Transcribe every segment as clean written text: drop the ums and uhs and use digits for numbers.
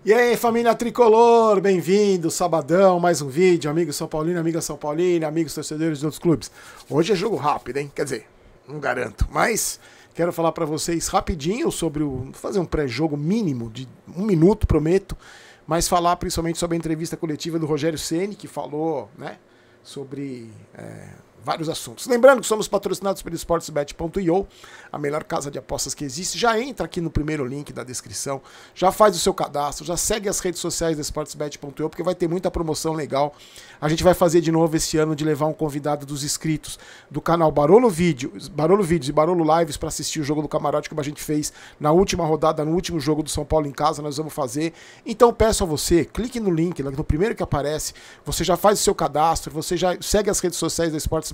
E aí, família tricolor, bem-vindo, sabadão, mais um vídeo, amigos São Paulino, amiga São Paulina, amigos torcedores de outros clubes. Hoje é jogo rápido, hein? Quer dizer, não garanto, mas quero falar pra vocês rapidinho sobre fazer um pré-jogo mínimo de 1 minuto, prometo, mas falar principalmente sobre a entrevista coletiva do Rogério Ceni, que falou, né, sobre vários assuntos. Lembrando que somos patrocinados pelo sportsbet.io, a melhor casa de apostas que existe. Já entra aqui no primeiro link da descrição, já faz o seu cadastro, já segue as redes sociais da sportsbet.io, porque vai ter muita promoção legal. A gente vai fazer de novo esse ano de levar um convidado dos inscritos do canal Barolo Vídeos e Barolo Lives para assistir o jogo do Camarote, como a gente fez na última rodada, no último jogo do São Paulo em casa, nós vamos fazer. Então peço a você, clique no link, no primeiro que aparece, você já faz o seu cadastro, você já segue as redes sociais da sportsbet.io.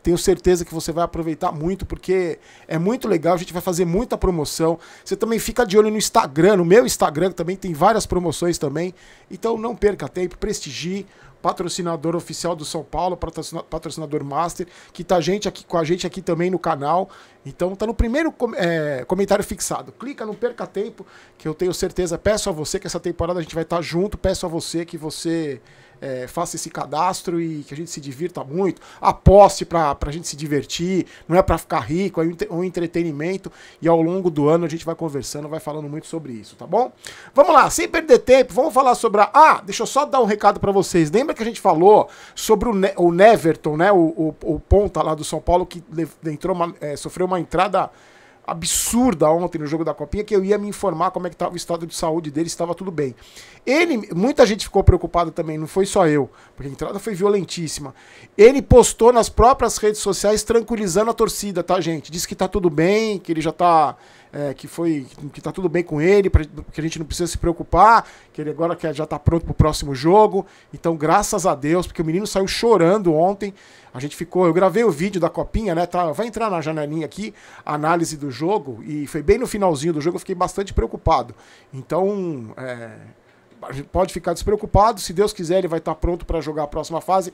Tenho certeza que você vai aproveitar muito, porque é muito legal, a gente vai fazer muita promoção. Você também fica de olho no Instagram, no meu Instagram, que também tem várias promoções também. Então não perca tempo, prestigie. Patrocinador oficial do São Paulo, patrocinador master, que tá com a gente aqui também no canal. Então tá no primeiro comentário fixado. Clica, não perca tempo, que eu tenho certeza, peço a você que essa temporada a gente vai estar junto, peço a você que você faça esse cadastro e que a gente se divirta muito, aposte pra gente se divertir, não é pra ficar rico, é um entretenimento, e ao longo do ano a gente vai conversando, vai falando muito sobre isso, tá bom? Vamos lá, sem perder tempo, vamos falar sobre deixa eu só dar um recado pra vocês. Lembra que a gente falou sobre o Neverton, né, o ponta lá do São Paulo, que sofreu uma entrada absurda ontem no jogo da Copinha, que eu ia me informar como é que estava o estado de saúde dele, se estava tudo bem. Muita gente ficou preocupada também, não foi só eu, porque a entrada foi violentíssima. Ele postou nas próprias redes sociais tranquilizando a torcida, tá, gente? Disse que tá tudo bem, que ele já tá... que tá tudo bem com ele, que a gente não precisa se preocupar, que ele agora já tá pronto pro próximo jogo. Então, graças a Deus, porque o menino saiu chorando ontem. Eu gravei o vídeo da Copinha, né? Vai entrar na janelinha aqui, a análise do jogo, e foi bem no finalzinho do jogo, eu fiquei bastante preocupado. Então, a gente pode ficar despreocupado, se Deus quiser ele vai estar pronto para jogar a próxima fase.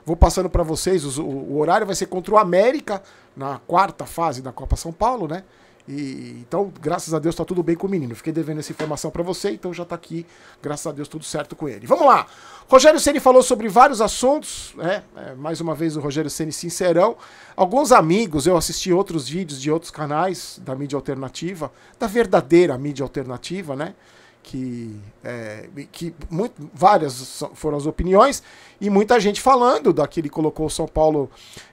Vou passando para vocês, o horário vai ser contra o América, na 4ª fase da Copa São Paulo, né? Então, graças a Deus, tá tudo bem com o menino. Fiquei devendo essa informação pra você, então já tá aqui, graças a Deus, tudo certo com ele. Vamos lá! Rogério Ceni falou sobre vários assuntos, mais uma vez o Rogério Ceni sincerão. Alguns amigos, eu assisti outros vídeos de outros canais da mídia alternativa, da verdadeira mídia alternativa, né? Várias foram as opiniões, e muita gente falando daquele que colocou o São Paulo,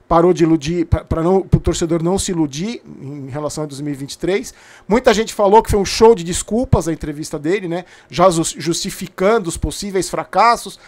parou de iludir, para o torcedor não se iludir em relação a 2023. Muita gente falou que foi um show de desculpas a entrevista dele, né? Já justificando os possíveis fracassos,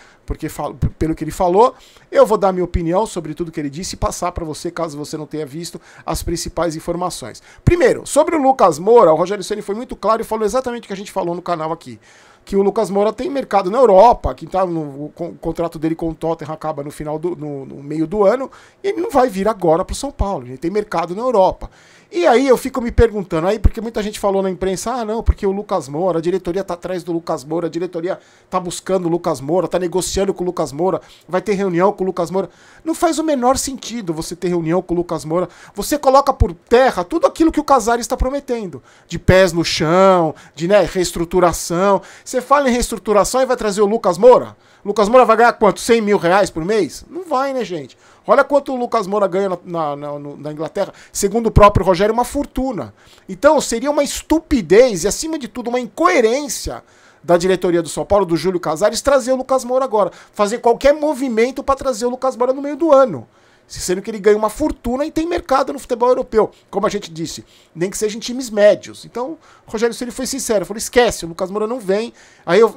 pelo que ele falou. Eu vou dar minha opinião sobre tudo que ele disse e passar para você, caso você não tenha visto, as principais informações. Primeiro, sobre o Lucas Moura, o Rogério Ceni foi muito claro e falou exatamente o que a gente falou no canal aqui. Que o Lucas Moura tem mercado na Europa, que tá o contrato dele com o Tottenham acaba no meio do ano, e ele não vai vir agora pro São Paulo, ele tem mercado na Europa. E aí eu fico me perguntando, porque muita gente falou na imprensa, não, porque o Lucas Moura, a diretoria tá atrás do Lucas Moura, a diretoria tá buscando o Lucas Moura, tá negociando com o Lucas Moura, vai ter reunião com o Lucas Moura. Não faz o menor sentido você ter reunião com o Lucas Moura. Você coloca por terra tudo aquilo que o Casares está prometendo, de pés no chão, de reestruturação. Você fala em reestruturação e vai trazer o Lucas Moura? O Lucas Moura vai ganhar quanto? 100 mil reais por mês? Não vai, né, gente? Olha quanto o Lucas Moura ganha na Inglaterra, segundo o próprio Rogério, uma fortuna. Então seria uma estupidez e, acima de tudo, uma incoerência da diretoria do São Paulo, do Júlio Casares, trazer o Lucas Moura agora. Fazer qualquer movimento para trazer o Lucas Moura no meio do ano. Sendo que ele ganha uma fortuna e tem mercado no futebol europeu. Como a gente disse, nem que seja em times médios. Então, o Rogério Ceni foi sincero, falou, esquece, o Lucas Moura não vem. Aí eu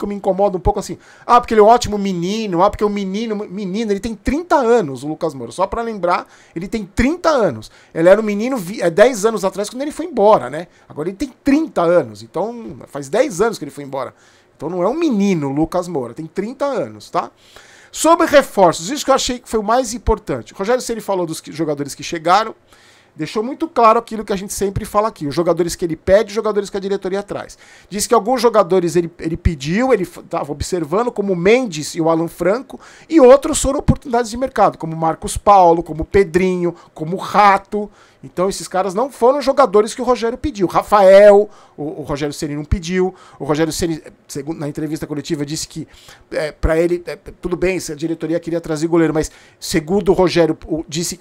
me incomodo um pouco assim, porque ele é um ótimo menino, porque o menino, ele tem 30 anos, o Lucas Moura. Só pra lembrar, ele tem 30 anos. Ele era um menino 10 anos atrás, quando ele foi embora, né? Agora ele tem 30 anos, então faz 10 anos que ele foi embora. Então não é um menino, o Lucas Moura, tem 30 anos, tá? Sobre reforços, isso que eu achei que foi o mais importante. O Rogério Ceni falou dos jogadores que chegaram, deixou muito claro aquilo que a gente sempre fala aqui, os jogadores que ele pede, os jogadores que a diretoria traz. Diz que alguns jogadores ele pediu, ele estava observando, como o Mendes e o Alan Franco, e outros foram oportunidades de mercado, como o Marcos Paulo, como o Pedrinho, como o Rato. Então esses caras não foram jogadores que o Rogério pediu. Rafael, o Rogério Ceni não pediu. O Rogério Ceni, na entrevista coletiva, disse que para ele, tudo bem, se a diretoria queria trazer goleiro, mas segundo o Rogério,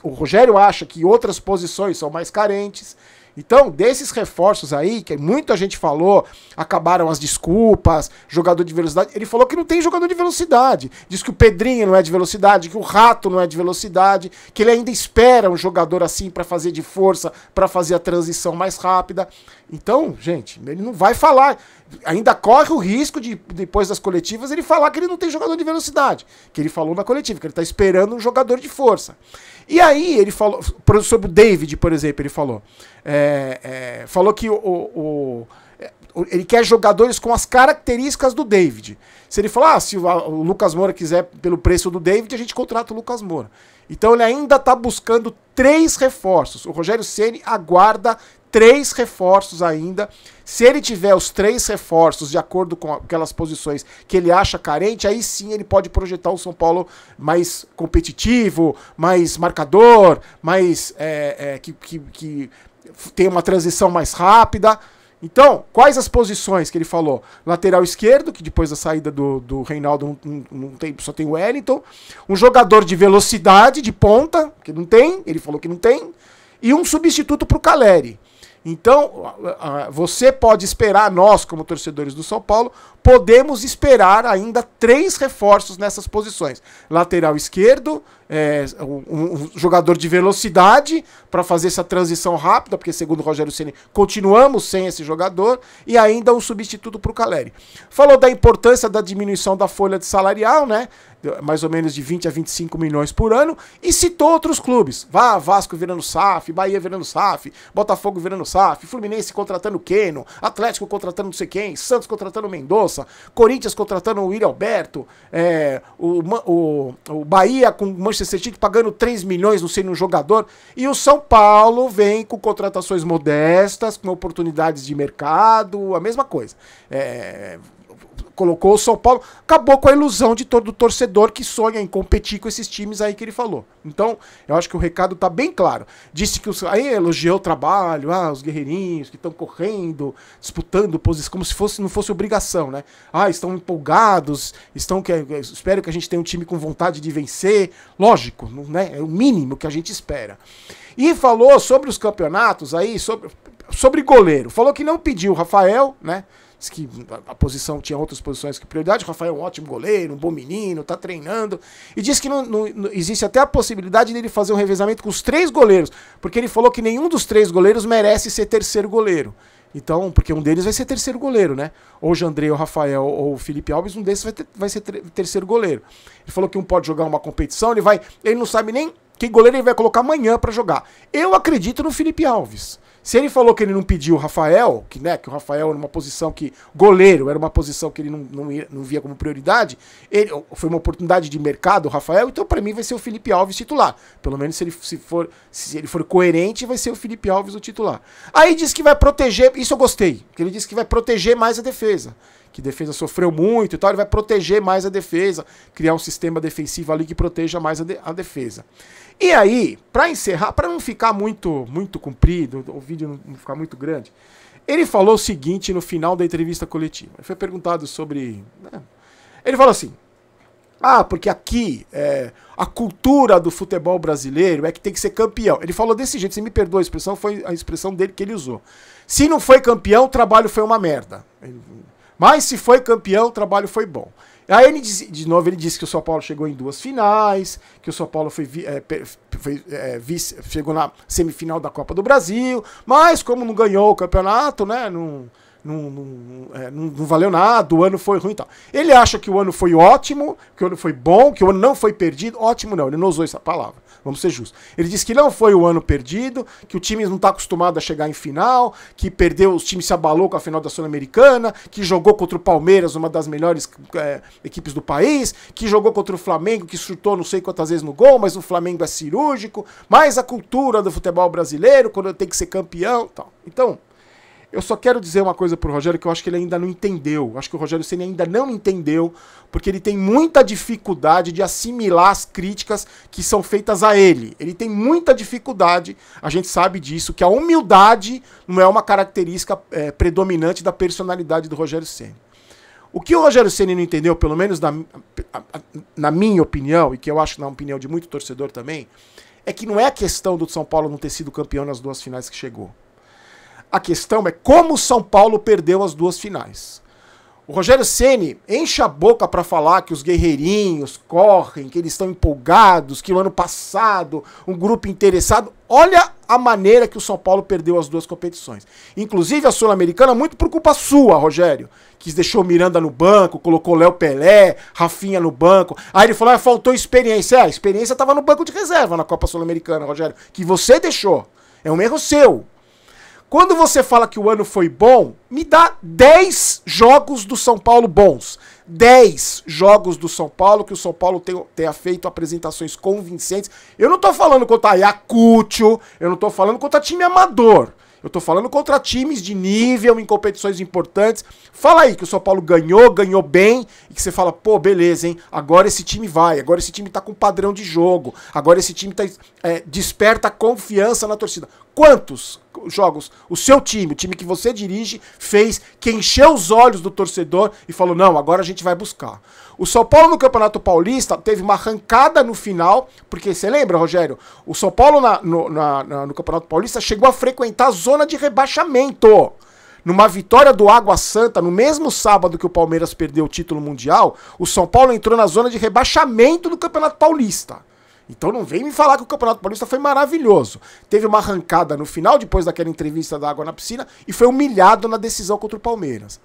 o Rogério acha que outras posições são mais carentes. Então, desses reforços aí, que muita gente falou, acabaram as desculpas, jogador de velocidade. Ele falou que não tem jogador de velocidade. Diz que o Pedrinho não é de velocidade, que o Rato não é de velocidade, que ele ainda espera um jogador assim para fazer de força, para fazer a transição mais rápida. Então, gente, ele não vai falar. Ainda corre o risco de, depois das coletivas, ele falar que ele não tem jogador de velocidade. Que ele falou na coletiva, que ele está esperando um jogador de força. E aí ele falou, sobre o David, por exemplo, ele falou. Falou que ele quer jogadores com as características do David. Se ele falar, se o Lucas Moura quiser pelo preço do David, a gente contrata o Lucas Moura. Então ele ainda está buscando 3 reforços. O Rogério Ceni aguarda 3 reforços ainda. Se ele tiver os 3 reforços de acordo com aquelas posições que ele acha carente, aí sim ele pode projetar o São Paulo mais competitivo, mais marcador, mais que tem uma transição mais rápida. Então, quais as posições que ele falou? Lateral esquerdo, que depois da saída do Reinaldo não tem, só tem o Wellington. Um jogador de velocidade, de ponta, que não tem, ele falou que não tem. E um substituto para o Caleri. Então, você pode esperar, nós como torcedores do São Paulo, podemos esperar ainda 3 reforços nessas posições. Lateral esquerdo, um jogador de velocidade para fazer essa transição rápida, porque segundo o Rogério Ceni continuamos sem esse jogador, e ainda um substituto para o Caleri. Falou da importância da diminuição da folha de salarial, né? Mais ou menos de 20 a 25 milhões por ano, e citou outros clubes. Vasco virando SAF, Bahia virando SAF, Botafogo virando SAF, Fluminense contratando Keno, Atlético contratando não sei quem, Santos contratando Mendonça, Corinthians contratando o Willian Alberto, o Bahia com o Manchester City pagando 3 milhões, não sei, num jogador, e o São Paulo vem com contratações modestas, com oportunidades de mercado, a mesma coisa. Colocou o São Paulo, acabou com a ilusão de todo torcedor que sonha em competir com esses times aí que ele falou. Então, eu acho que o recado tá bem claro. Disse que aí elogiou o trabalho, os guerreirinhos que estão correndo, disputando posição, como se não fosse obrigação, né? Estão empolgados, espero que a gente tenha um time com vontade de vencer. Lógico, né? É o mínimo que a gente espera. E falou sobre os campeonatos aí, sobre goleiro. Falou que não pediu o Rafael, né? Que a posição tinha outras posições que prioridade. O Rafael é um ótimo goleiro, um bom menino, tá treinando. E disse que não existe até a possibilidade dele fazer um revezamento com os 3 goleiros, porque ele falou que nenhum dos 3 goleiros merece ser terceiro goleiro. Então, porque um deles vai ser terceiro goleiro, né? Ou o Jandrei, ou o Rafael, ou o Felipe Alves, um desses vai ser terceiro goleiro. Ele falou que um pode jogar uma competição, ele não sabe nem que goleiro ele vai colocar amanhã pra jogar. Eu acredito no Felipe Alves. Se ele falou que ele não pediu o Rafael, que o Rafael era uma posição que... Goleiro era uma posição que ele não via como prioridade, foi uma oportunidade de mercado, o Rafael, então para mim vai ser o Felipe Alves titular. Pelo menos se ele for coerente, vai ser o Felipe Alves o titular. Aí diz que vai proteger, isso eu gostei, que ele disse que vai proteger mais a defesa. Que a defesa sofreu muito e tal, ele vai proteger mais a defesa, criar um sistema defensivo ali que proteja mais a defesa. E aí, para encerrar, para não ficar muito comprido, o vídeo não ficar muito grande, ele falou o seguinte no final da entrevista coletiva. Ele foi perguntado sobre... Ele falou assim, porque aqui a cultura do futebol brasileiro é que tem que ser campeão. Ele falou desse jeito, você me perdoa a expressão, foi a expressão dele que ele usou. Se não foi campeão, o trabalho foi uma merda. Mas se foi campeão, o trabalho foi bom. Aí ele de novo ele disse que o São Paulo chegou em 2 finais, que o São Paulo chegou na semifinal da Copa do Brasil, mas como não ganhou o campeonato, né, não valeu nada, o ano foi ruim e tal. Ele acha que o ano foi ótimo, que o ano foi bom, que o ano não foi perdido. Ótimo não, ele não usou essa palavra, vamos ser justos. Ele disse que não foi o ano perdido, que o time não está acostumado a chegar em final, que perdeu, os times se abalou com a final da Sul-Americana, que jogou contra o Palmeiras, uma das melhores equipes do país, que jogou contra o Flamengo, que chutou não sei quantas vezes no gol, mas o Flamengo é cirúrgico, mas a cultura do futebol brasileiro, quando tem que ser campeão e tal. Então... Eu só quero dizer uma coisa pro Rogério que eu acho que ele ainda não entendeu. Acho que o Rogério Ceni ainda não entendeu, porque ele tem muita dificuldade de assimilar as críticas que são feitas a ele. Ele tem muita dificuldade, a gente sabe disso, que a humildade não é uma característica predominante da personalidade do Rogério Ceni. O que o Rogério Ceni não entendeu, pelo menos na minha opinião, e que eu acho na opinião de muito torcedor também, é que não é a questão do São Paulo não ter sido campeão nas 2 finais que chegou. A questão é como o São Paulo perdeu as 2 finais. O Rogério Ceni enche a boca para falar que os guerreirinhos correm, que eles estão empolgados, que o ano passado um grupo interessado. Olha a maneira que o São Paulo perdeu as 2 competições. Inclusive a Sul-Americana muito por culpa sua, Rogério. Que deixou o Miranda no banco, colocou Léo Pelé, Rafinha no banco. Aí ele falou, faltou experiência. A experiência estava no banco de reserva na Copa Sul-Americana, Rogério. Que você deixou. É um erro seu. Quando você fala que o ano foi bom, me dá 10 jogos do São Paulo bons. 10 jogos do São Paulo, que o São Paulo tenha feito apresentações convincentes. Eu não tô falando contra Ayacucho, eu não tô falando contra time amador. Eu tô falando contra times de nível em competições importantes. Fala aí que o São Paulo ganhou bem, e que você fala, pô, beleza, hein? Agora esse time vai, agora esse time tá com padrão de jogo, agora esse time desperta confiança na torcida. Quantos jogos o seu time, o time que você dirige, fez que encheu os olhos do torcedor e falou, não, agora a gente vai buscar. O São Paulo no Campeonato Paulista teve uma arrancada no final, porque você lembra, Rogério? O São Paulo no Campeonato Paulista chegou a frequentar a zona de rebaixamento. Numa vitória do Água Santa, no mesmo sábado que o Palmeiras perdeu o título mundial, o São Paulo entrou na zona de rebaixamento do Campeonato Paulista. Então não vem me falar que o Campeonato Paulista foi maravilhoso. Teve uma arrancada no final, depois daquela entrevista da Água na Piscina, e foi humilhado na decisão contra o Palmeiras.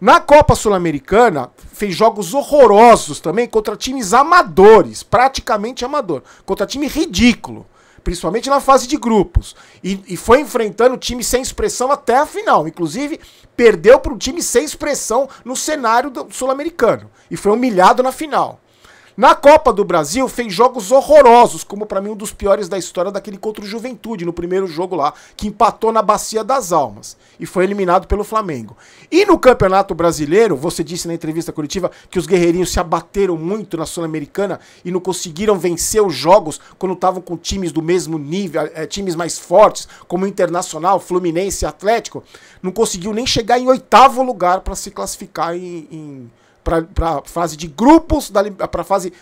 Na Copa Sul-Americana, fez jogos horrorosos também contra times amadores, praticamente amador, contra time ridículo, principalmente na fase de grupos. E foi enfrentando time sem expressão até a final. Inclusive, perdeu para um time sem expressão no cenário sul-americano. E foi humilhado na final. Na Copa do Brasil, fez jogos horrorosos, como pra mim um dos piores da história, daquele contra o Juventude, no primeiro jogo lá, que empatou na Bacia das Almas e foi eliminado pelo Flamengo. E no Campeonato Brasileiro, você disse na entrevista coletiva que os guerreirinhos se abateram muito na Sul-Americana e não conseguiram vencer os jogos quando estavam com times do mesmo nível, times mais fortes, como o Internacional, Fluminense e Atlético, não conseguiu nem chegar em 8º lugar para se classificar para a fase de grupos, para a fase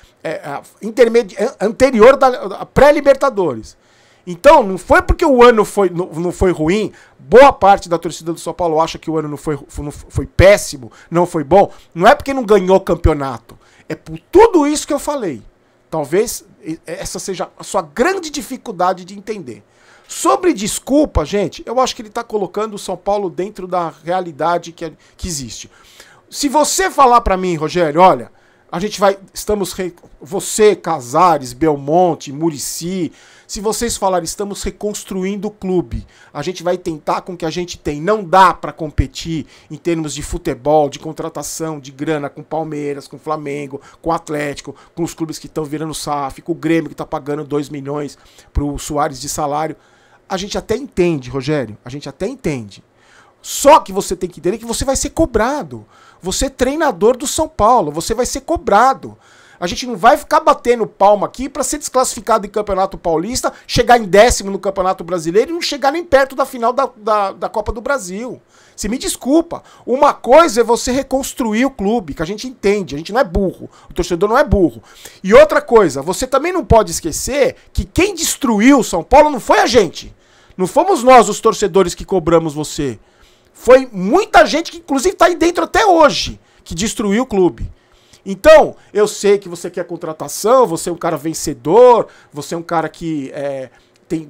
anterior da pré-Libertadores. Então, não foi porque o ano não foi ruim, boa parte da torcida do São Paulo acha que o ano não foi péssimo, não foi bom, não é porque não ganhou campeonato, é por tudo isso que eu falei. Talvez essa seja a sua grande dificuldade de entender. Sobre desculpa, gente, eu acho que ele está colocando o São Paulo dentro da realidade que existe. Se você falar pra mim, Rogério, olha, a gente vai, você, Casares, Belmonte, Muricy, se vocês falarem, estamos reconstruindo o clube, a gente vai tentar com o que a gente tem, não dá pra competir em termos de futebol, de contratação, de grana com Palmeiras, com Flamengo, com Atlético, com os clubes que estão virando SAF, com o Grêmio que tá pagando 2 milhões pro Soares de salário, a gente até entende, Rogério, a gente até entende. Só que você tem que entender que você vai ser cobrado. Você é treinador do São Paulo, você vai ser cobrado. A gente não vai ficar batendo palma aqui para ser desclassificado em Campeonato Paulista, chegar em 10º no Campeonato Brasileiro e não chegar nem perto da final da Copa do Brasil. Você me desculpa. Uma coisa é você reconstruir o clube, que a gente entende, a gente não é burro, o torcedor não é burro. E outra coisa, você também não pode esquecer que quem destruiu o São Paulo não foi a gente. Não fomos nós, os torcedores, que cobramos você. Foi muita gente que, inclusive, tá aí dentro até hoje, que destruiu o clube. Então, eu sei que você quer contratação, você é um cara vencedor, você é um cara que tem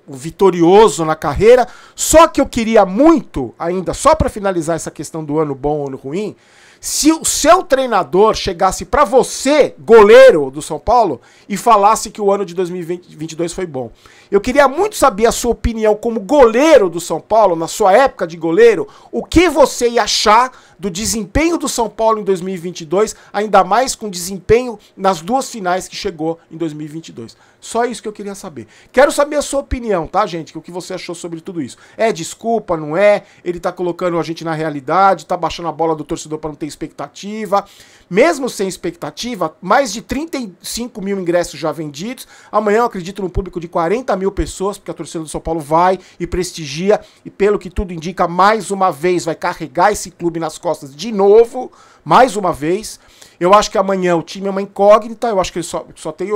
vitorioso na carreira, só que eu queria muito, ainda, só para finalizar essa questão do ano bom ou ano ruim, se o seu treinador chegasse para você, goleiro do São Paulo, e falasse que o ano de 2022 foi bom. Eu queria muito saber a sua opinião como goleiro do São Paulo, na sua época de goleiro, o que você ia achar do desempenho do São Paulo em 2022, ainda mais com desempenho nas 2 finais que chegou em 2022. Só isso que eu queria saber. Quero saber a sua opinião, tá, gente? O que você achou sobre tudo isso. É desculpa, não é? Ele tá colocando a gente na realidade, tá baixando a bola do torcedor para não ter expectativa. Mesmo sem expectativa, mais de 35 mil ingressos já vendidos. Amanhã eu acredito num público de 40 mil pessoas, porque a torcida do São Paulo vai e prestigia. E pelo que tudo indica, mais uma vez vai carregar esse clube nas costas de novo. Mais uma vez. Eu acho que amanhã o time é uma incógnita, eu acho que ele só tem.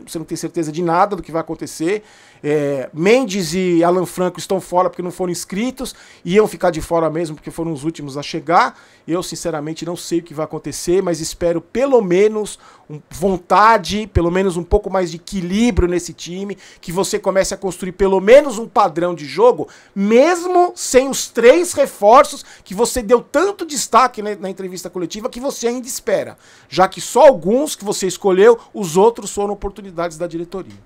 Você não tem certeza de nada do que vai acontecer. Mendes e Alan Franco estão fora porque não foram inscritos, iam ficar de fora mesmo porque foram os últimos a chegar. Eu, sinceramente, não sei o que vai acontecer, mas espero pelo menos vontade, pelo menos um pouco mais de equilíbrio nesse time, que você comece a construir pelo menos um padrão de jogo, mesmo sem os 3 reforços que você deu tanto destaque na entrevista coletiva que você ainda espera, já que só alguns que você escolheu, os outros foram oportunidades da diretoria.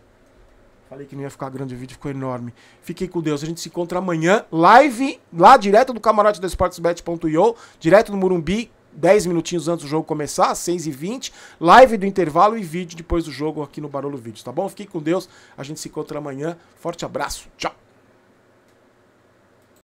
Falei que não ia ficar grande, o vídeo ficou enorme. Fiquem com Deus, a gente se encontra amanhã, live, lá direto do camarote da Sportsbet.io, direto no Morumbi, 10 minutinhos antes do jogo começar, às 6h20, live do intervalo e vídeo depois do jogo aqui no Barolo Vídeos, tá bom? Fiquem com Deus, a gente se encontra amanhã, forte abraço, tchau!